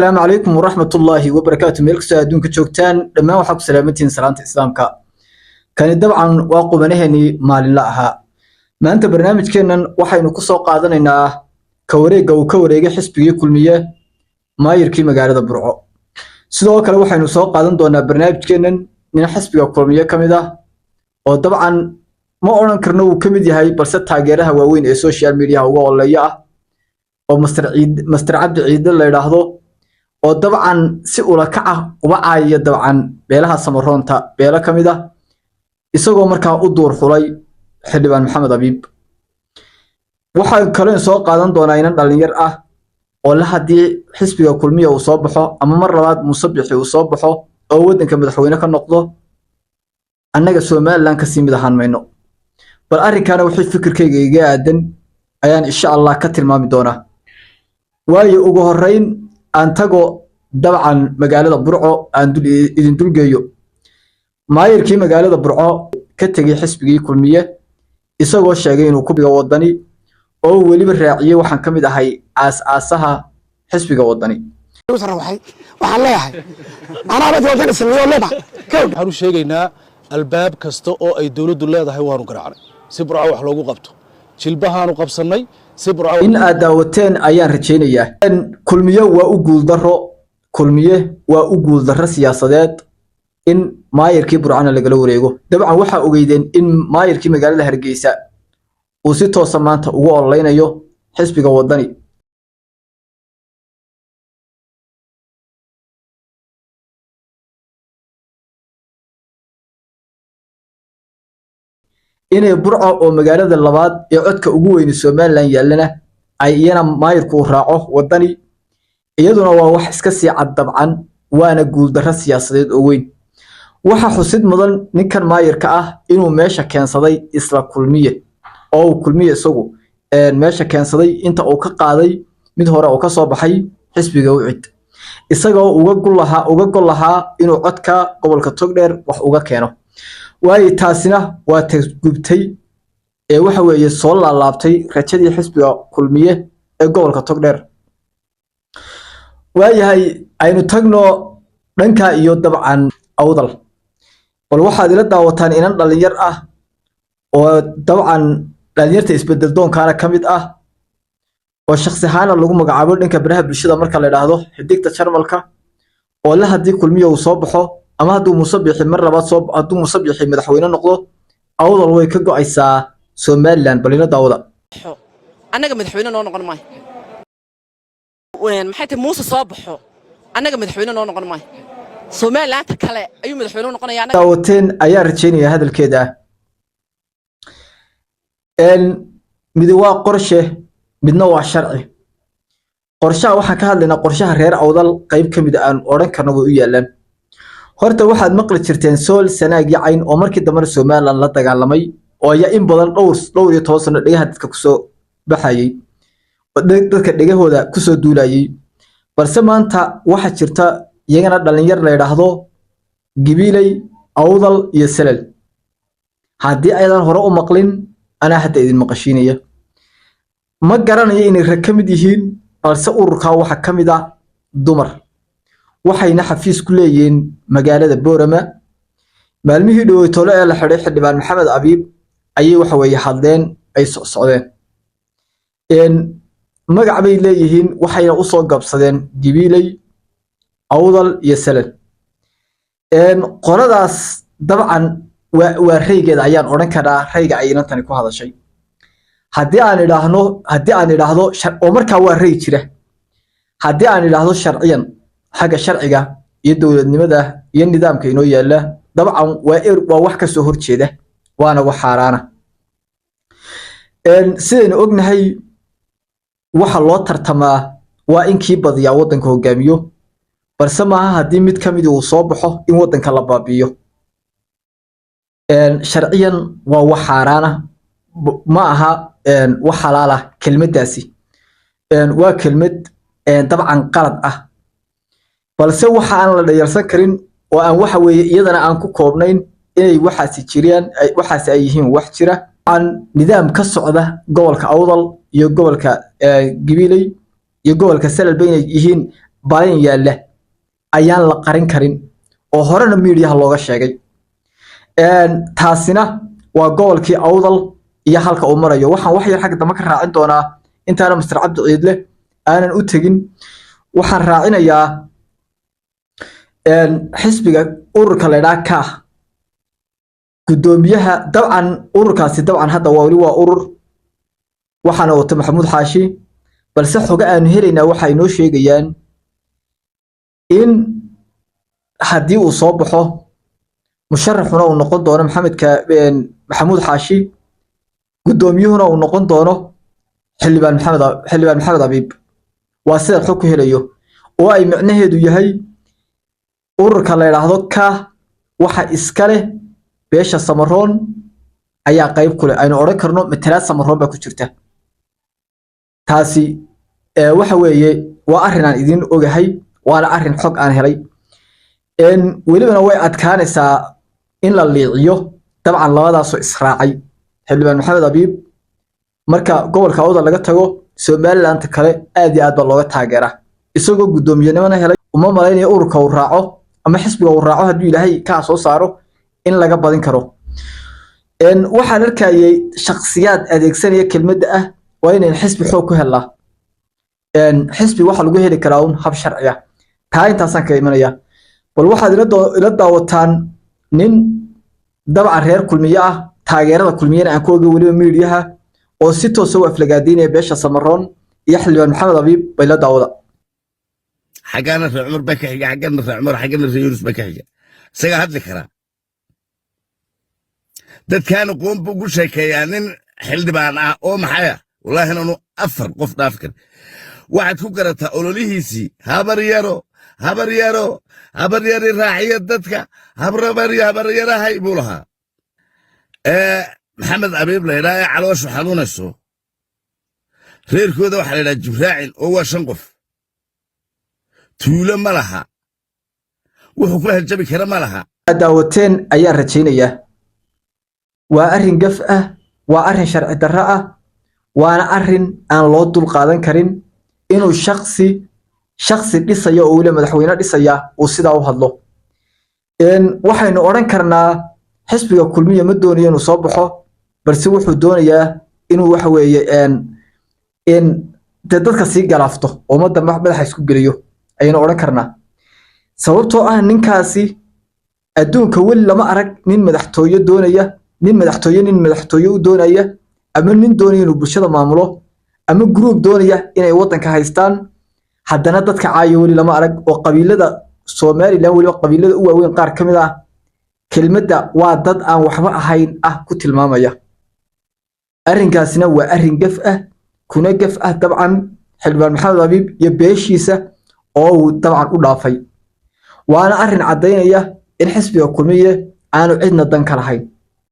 السلام عليكم ورحمة الله وبركاته. ملك سادون كجوكتان لما وحق سلامتين سلامة إسلامك كان طبعا واقبنهني مال لها ما أنت برنامج كنا وحي نقص قاعدنا إن كوريجا حسبي كل مية ما يركي مقالة برعو سلوك لو وحي نقص قاعدنا دونا برنامج كنا من حسبي كل مية كمدا وطبعا ما أورن كرنو كمدي هاي بس تاجرها وين السوشيال ميديا هو ولا يا أو مستر عبد عيد الله يلاحظه oo dabcan si ula kac ah uba caayay dabcan beelaha samaroonta beela kamida isagoo markaa u duur xulay xildhibaan maxamed abiib waxa kale soo qaadan doona inaan dhalinyar ah oo la hadii xisbiga kulmiye uu soo baxo ama mar labaad musabixi uu soo baxo oo wadanka madaxweyne ka noqdo annaga Soomaaliland ka sii mid ahaan mayno bal arrinkana wixii fikirkayga iga aadan ayaan insha Allah ka tilmaami doona waayo ugu horeyn أنتجو طبعا مجال برعو إذن دلجيو ما يركي مجال برعو كتجي حسبي كل مية يسوى الشيئين وكبي وضني أو ولي بالرعية وحن كمي ده هاي أسها حسبي وضني. يوسف روحي وحلاها أنا بدي أقول لك سميه ولا بع كيف هارو شيئنا الباب كستو أو أي دولة ده هاي وانو كرعنا سبرعو وحلوقو قبته شلبهانو قبصني إن أداوتين أيان رجينية إن كل مية وأقول ضرر كل مية وأقول ضرر سياسات إن ما يركي برعنا لقلو ريجو طبعا وحى أجيدين إن ما يركي مجال الهرجيسة وستة سمانت وقال لنا يو حسب جوادني إن برعة أو مجال اللباد يعدك أجوين السومان لين يلنا أينا ما يركو راعه وضني يدنا وحس كسي عد طبعا وأنا أقول درس سياسات أوين وح حسد مضن نكر ما يركعه إنه ماشى كان صدي إسلا كلمية أو كلمية سوق ماشى كان صدي أنت أو كقاضي من هراء أو كصباحي حسب جوعد إسقى وقول لها إنه عدك قبل كتقدر وحوجا كانوا واي تاسنا وتجبتي waxa weeye soo laabtay rajadii xisbiga kulmiye ee gobolka Togdheer waayahay aynu tagno dhanka iyo dabcan awdal wal waxaad ila daawataan inaan dhalinyar ah oo dabcan dhalinyarta isbedel doonkaana kamid ah oo shakhsi ahaan lagu magacaabo dhanka baraha bulshada marka la yiraahdo xidigta Jarmalka oo la hadii kulmiye uu soo baxo ama haduu musabixi mar labaad soo haduu musabixi madaxweyne noqdo awdal way ka go'aysaa Somaliland balina daawada annaga madaxweyne noo noqon maayo maxay tahay Muuse soo baxo annaga madaxweyne noo noqon maayo Somaliland kale ayuu madaxweyne noqonayaa annaga daawateen ayaa rajeynaya hadalkeeda mid waa qorshe midna waa sharci qorshaha waxa ka hadlaynaa qorshaha reer awdal qayb kamid aan oran karno way u yaalaan horta waxaad maqli jirteen sool sanaag yacayn oo markii dambe Somaliland la dagaalamay oo ya in badan dhowr iyo 10 sano dhigaha dadka ku soo baxayay dadka dhigahooda ku soo duulayay balse maanta waxa jirta iyagana dhalinyar la yiraahdo Gibiley Awdal iyo Salal hadii aydan hore u maqlin ana hadda idin maqashiinaya ma garanayo inay rakamid yihiin balse ururka waxa kamid ah dumar waxayna xafiis ku leeyeen magaalada Boorama maalmihii dhaweytole ee la xiray xildhibaan maxamed abiib ayay waxa weeye hadleen ay socdeen magac bay leeyihiin waxayna u soo gabsadeen Gibiley Awdal iyo Salal qoradaas dabcan waa raygeeda ayaan oran karaa rayga ayna tani ku hadashay hadii aan idhaahdo oo markaa waa ray jira hadii aan idhaahdo sharciyan xagga sharciga iyo dawladnimada iyo nidaamka inoo yaala dabcan waa wax ka soo horjeeda waana wax xaraana sideen ognahay waxa loo tartamaa waa in kii badiyaa wadanka hogaamiyo balse maaha hadii mid kamid uu soo baxo in wadanka la baabiyo sharciyan waa wax xaraana ma aha wax xalaal ah kelmadaasi waa kelmad dabcan qalad ah balse waxa aan la dhayalsan karin oo aan waxa weeye iyadana aan ku koobnayn inay waxaasi jiraan waxaasi ay yihiin wax jira aan nidaam ka socda gobolka Awdal iyo gobolka Gibiley iyo gobolka Salal bay yihiin balan yaalla ayaan la qarin karin oo horena miidiyaha looga sheegay taasina waa gobolkii awdal iyo halka uu marayo waxaan wax yar xagga dambe ka raacin doonaa intaana Mr. Cabdi Ciidle aanan u tagin waxaan raacinayaa xisbiga ururka la yiraahdo ka gudoomiyaha dabcan ururkaasi dabcan hadda waa urur waxaana wata Maxamuud Xaashi balse xoga aan helayna waxa ay noo sheegayaan in haddii uu soo baxo musharaxuna uu noqon doono Maxamuud Xaashi gudoomiyuhuna uu noqon doono xildhibaan Maxamed Abiib waa sida xog ku helayo oo ay macnaheedu yahay ururka la yiraahdo ka waxa iska leh beesha Samaroon ayaa qayb kule aynu oran karno matalaad Samaroon ba ku jirta taasi waxa weeye waa arrin aan idin ogahay waana arrin xog aan helay welibana way adkaanaysaa in la liiciyo dabcan labadaas oo israacay xildhibaan Maxamed Abiib marka gobolka Awdal laga tago Somaliland kale aad iyo aad ba looga taageeraa isagoo gudoomiyenimada helay uma maleynaya ururka uu raaco ama xisbiga uu raaco haddii Ilaahay ka soo saaro in laga badin karo waxaan arkayay shakhsiyaad adeegsanaya kelmadda ah waa in xisbi xoog ku helaa xisbi waxa lagu heli karaa hab sharci ah taa intaasan ka imanaya bal waxaad ila daawataan nin dabcan reer kulmiye ah taageerada kulmiyana aan ku oga waliba miidiyaha oo si toos ah u aflagaadinaya beesha Samaroon iyo xildhibaan Maxamed Abiib bay la daawada xagana Cumar baka xiga xagana Cumar xagana Yunus baka xiga isaga hadli kara dadkan qoom bugu sheekayaan in xildhibaan ah oo maxay wallahi inuu afar qof dhaafkan waxaad ku garataa ololihiisii habar yari raaciya dadka habar yarahay buu lahaa Maxamed Abiib la yiraahdo calooshu xanuunayso reerkooda waxa la yiraahdaa Jibraacil oo waa 5 qof tuulo ma laha wuxuu ku haljabi kara ma laha daawateen ayaa rajaynaya waa arrin gaf ah waa arrin sharci darro ah waana arrin aan loo dul qaadan karin inuu shakhsi dhisaya oo weli madaxweyne dhisaya uu sidaa u hadlo waxaynu oran karnaa xisbiga kulmiye ma doonayo inuu soo baxo balse wuxuu doonayaa inuu waxa weeye in dadka sii galaafto oo ummadda madaxa isku geliyo ayaynu oran karnaa sababtoo ah ninkaasi adduunka weli lama arag nin madaxtooye u doonaya ama nin doonaya inuu bulshada maamulo ama group doonaya inay waddanka haystaan haddana dadka caayo weli lama arag oo qabiilada Soomaaliland weli qabiilada u waaweyn qaar kamid ah kelmadda waa dad aan waxba ahayn ah ku tilmaamaya arrinkaasina waa arrin gaf ah kuna gaf ah dabcan xildhibaan Maxamed Abiib iyo beeshiisa oo uu dabcan u dhaafay waana arrin cadeynaya in xisbiga kulmiye aanu cidna dan ka lahayn